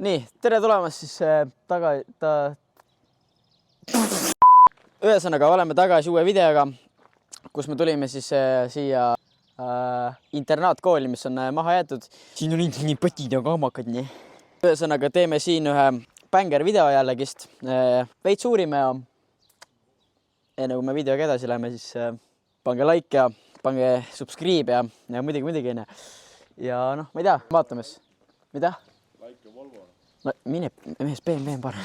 Nii, tere tulemast siis Ühesõnaga, oleme tagasi uue videoga, kus me tulime siis siia internaatkooli, mis on maha jäetud. Siin on nii põtid ja kaamakad, nii. Ühesõnaga, teeme siin ühe bänger video jällegist. Veits uurime ja enne kui me videoga edasi läheme, siis pange like ja pange subscribe ja muidugi. Ja noh, ma ei tea, vaatame. Mida? Like ja Volvo. No mine, mees, BMW on parem.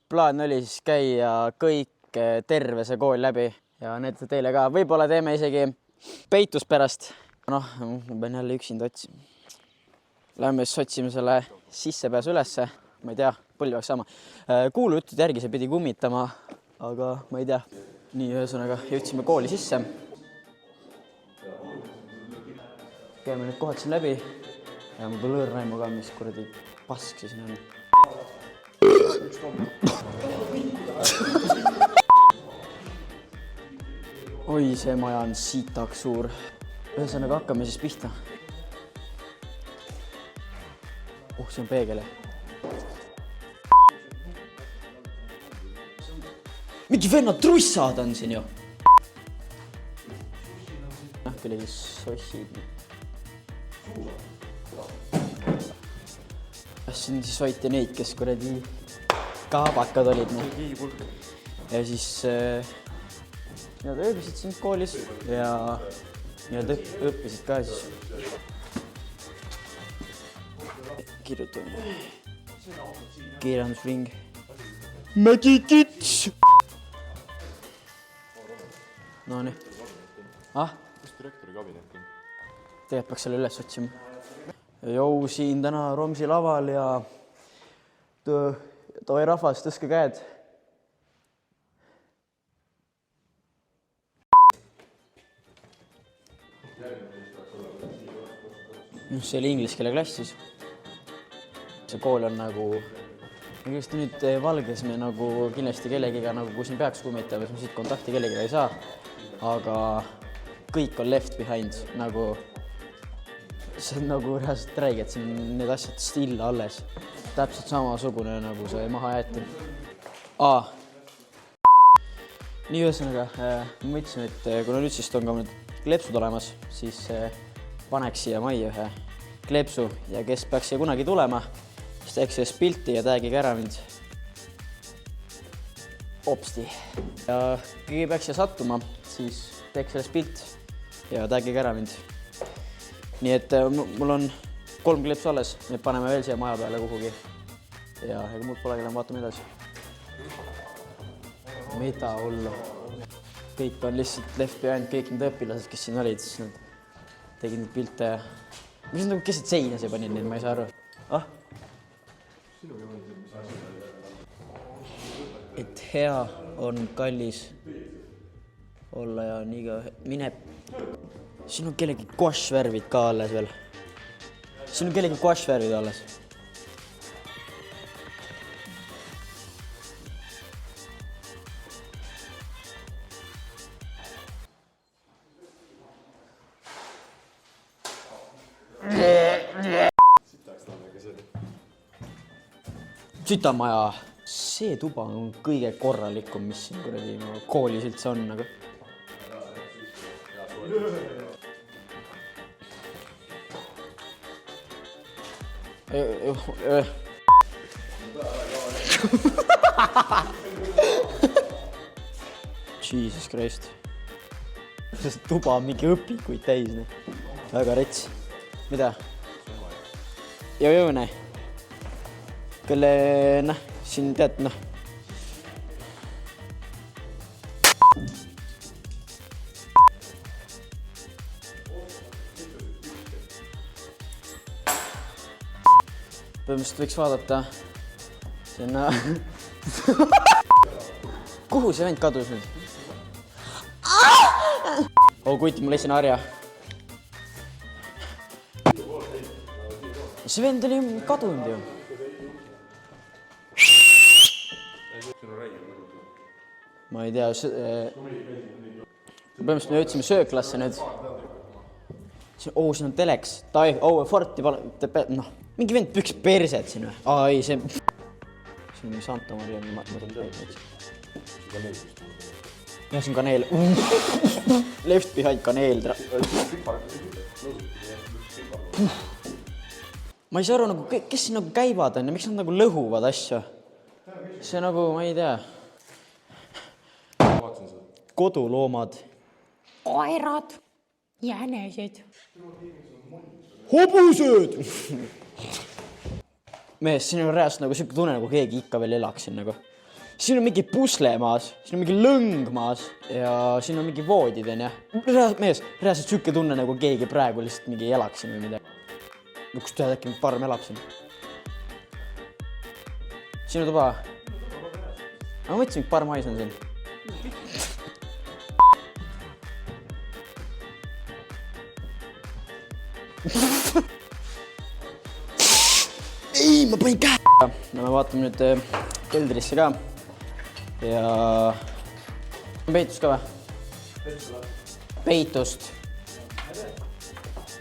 Plaan oli siis käia kõik terve see kool läbi ja need teile ka. Võib-olla teeme isegi peitus pärast. Noh, ma pean jälle üksinda otsima. Läheme siis otsime selle sissepääsu ülesse. Ma ei tea, põlli peaks saama. Kuulujutud järgi see pidi kummitama, aga ma ei tea. Nii, ühesõnaga, jõudsime kooli sisse. Käime nüüd kohad siin läbi. Ja ma pole õõrnaimu ka, mis kuradi pask see siin on. Oi, see maja on siitaks suur. Ühesõnaga, hakkame siis pihta. See on peegel. Mingi vennad trussad on siin ju. Kellegi sossid. Siin siis hoiti neid, kes kuradi kaabakad olid. Ja siis nad ööbisid siin koolis ja nad õppisid ka siis. Kirjutame. Kirjandusring. Mägikits! No nii. Kus direktori kabinet on? Tegelikult peaks selle üles otsima. Jou, siin täna Romsi laval ja toi rahvas, tõske käed. See oli inglise keele klass siis. See kool on nagu, kõigest nüüd valges me nagu kindlasti kellegiga, nagu kui siin peaks kummitama, siis me siit kontakti kellegiga ei saa. Aga kõik on left behind, nagu see on nagu reaalselt räige, et siin on need asjad stilla alles. Täpselt samasugune, nagu see maha jäeti. Nii ühesõnaga, ma mõtlesin, et kuna nüüd siis on ka need kleepsud olemas, siis paneks siia majja ühe kleepsu ja kes peaks siia kunagi tulema, siis teeks sellest pilti ja tagige ära mind. Opsti. Ja kõige peaks siia sattuma, siis teeks sellest pilt ja tagige ära mind. Nii et mul on 3 kleepsu alles, need paneme veel siia maja peale kuhugi. Ja ega muud polegi, vaatame edasi. Mida hullu? Kõik on lihtsalt left behind, kõik need õpilased, kes siin olid, siis nad tegid neid pilte. Mis nad keset seina see panid neid, ma ei saa aru. Et hea on kallis olla ja nii ka mine. Siin on kellegi košvärvid ka alles veel. Siin on kellegi košvärvid alles. Sütamaja. See tuba on kõige korralikum, mis siin kuradi koolis üldse on. Jesus Christ. See tuba on mingi õpikuid täis. Väga rets. Mida? Jõune. Kelle, siin tead, Põhimõtteliselt võiks vaadata sinna. Kuhu see vend kadus nüüd? Kuti, ma leidsin harja. See vend oli kadunud ju. Ma ei tea. Põhimõtteliselt me jõudsime sööklasse nüüd. Siin on teleks. Forti, mingi vend püks perset siin või? Aa ei, see on mingi Santa Maria, ma tulin tööd. Jah, see on kaneel. Left behind kaneel. Ma ei saa aru, nagu, kes siin nagu käivad on ja miks nad nagu lõhuvad asju? See nagu, ma ei tea. Koduloomad. Koerad, jänesed. Hobused! Mees, siin on reaalselt nagu siuke tunne, nagu keegi ikka veel elaks siin nagu. Siin on mingi pusle maas, siin on mingi lõng maas ja siin on mingi voodid on jah. Mees, reaalselt siuke tunne, nagu keegi praegu lihtsalt mingi elaks siin või midagi. Kus tead, äkki parm elab siin? Sinu tuba? Ma mõtlesin, et parm hais on siin. Ei, ma panin käe! No me vaatame nüüd keldrisse ka. Ja... Peitust ka või? Peitust.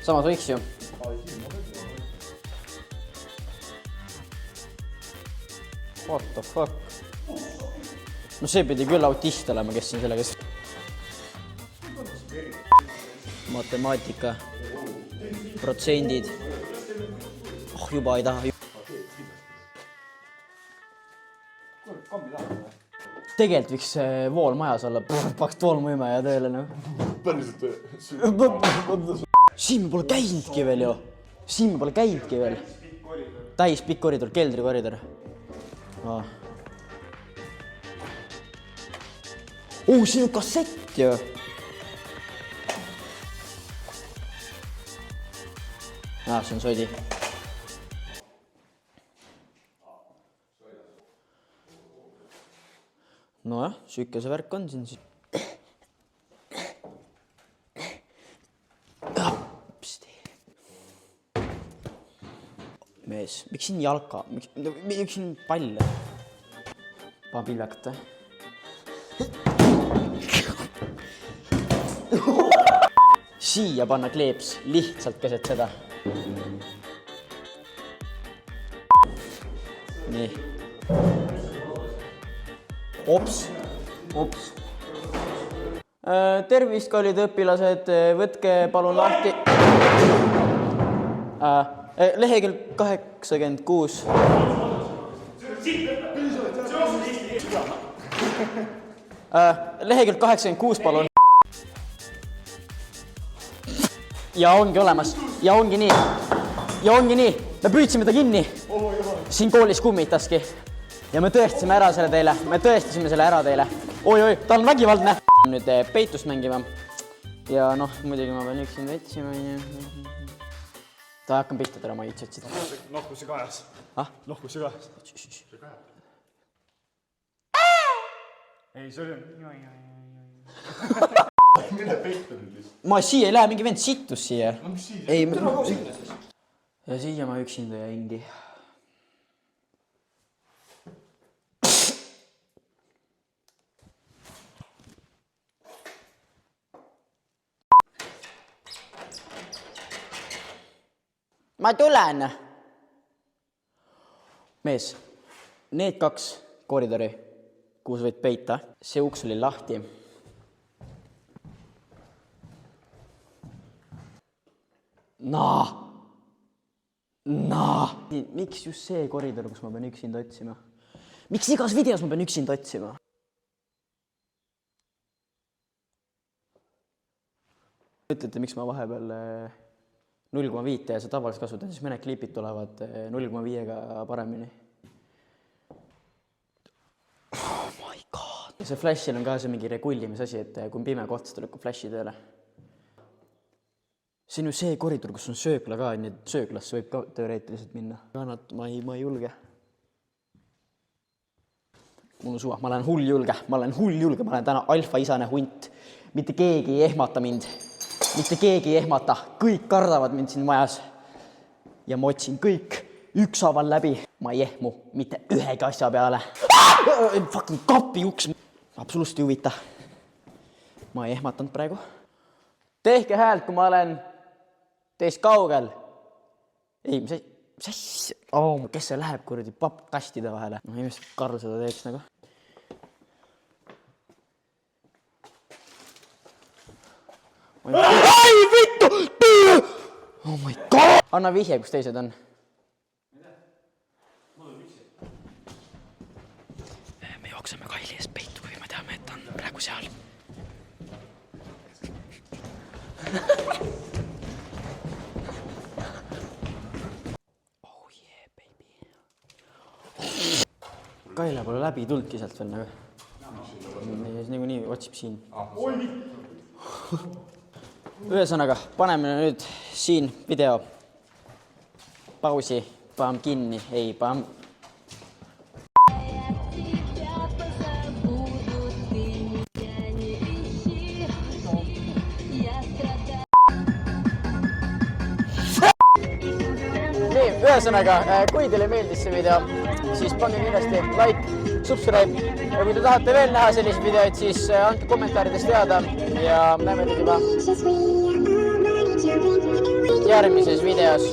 Samas võiks ju. What the fuck? No see pidi küll autist olema, kes siin sellega... Matemaatika. Protsendid. Oh, juba ei taha. Tegelikult võiks vool majas olla. Paks voolmõime ja tööle. Siin me pole käinudki veel ju. Siin me pole käinudki veel. Täis pikk koridor, keldri koridor. Siin on kassett ju. See on sodi. Nojah, süüke see värk on siin siis. Mees, miks siin jalka? Miks siin pall? Pillakad. Siia panna kleeps lihtsalt keset seda. Nii. Ops. Tervist, kallid õpilased, võtke palun lahti. Lehekülg 86. Lehekülg 86, palun. Ja ongi olemas. Ja ongi nii. Me püüdsime ta kinni. Siin koolis kummitaski. Ja me tõestasime selle ära teile. Oi, ta on vägivaldne. Nüüd peitust mängima. Ja noh, muidugi ma pean üksinda otsima. Ta hakkan pihta täna, ma ei otsida. Lohkusse kajas. Lohkusse kajas. Ei, see oli... Mille peita nüüd lihtsalt? Ma siia ei lähe, mingi vend sittus siia. Ja siia ma üksinda jäingi. Ma tulen. Mees, need 2 koridori, kuhu sa võid peita, see uks oli lahti. Miks just see koridor, kus ma pean üksinda otsima? Miks igas videos ma pean üksinda otsima? Ütlete, miks ma vahepeal 0,5 ja see tavaliselt kasutan, siis mõned klipid tulevad 0,5-ga paremini. Oh my god. Ja see flashil on ka see mingi regullimisasi, et kui on pime koht, siis ta lükkab flashi tööle. See on ju see koridor, kus on söökla ka, nii et sööklasse võib ka teoreetiliselt minna. Ma ei julge. Mul on suva, ma olen hull julge, ma olen täna alfa-isane hunt. Mitte keegi ei ehmata mind. Kõik kardavad mind siin majas. Ja ma otsin kõik ükshaaval läbi. Ma ei ehmu mitte ühegi asja peale. Fucking kapi uks. Absoluutselt ei huvita. Ma ei ehmatanud praegu. Tehke häält, kui ma olen teist kaugel. Ei, Mis asja? Oh, kes see läheb kuradi pappkastide vahele? Ma ei mõista, Karl seda teeks nagu. Ai, vittu! Oh my god! Anna vihje, kus teised on. Me jookseme Kaili eest peitu, kui me teame, et ta on praegu seal. Oh yeah, baby. Kaila pole läbi tulnudki sealt veel nagu. Nii otsib siin. Ühesõnaga, paneme nüüd siin video pausi, paneme kinni, ei, paneme. Nii, ühesõnaga, kui teile meeldis see video, siis pange kindlasti like, subscribe ja kui te tahate veel näha selliseid videoid, siis andke kommentaarides teada ja näeme teid juba järgmises videos.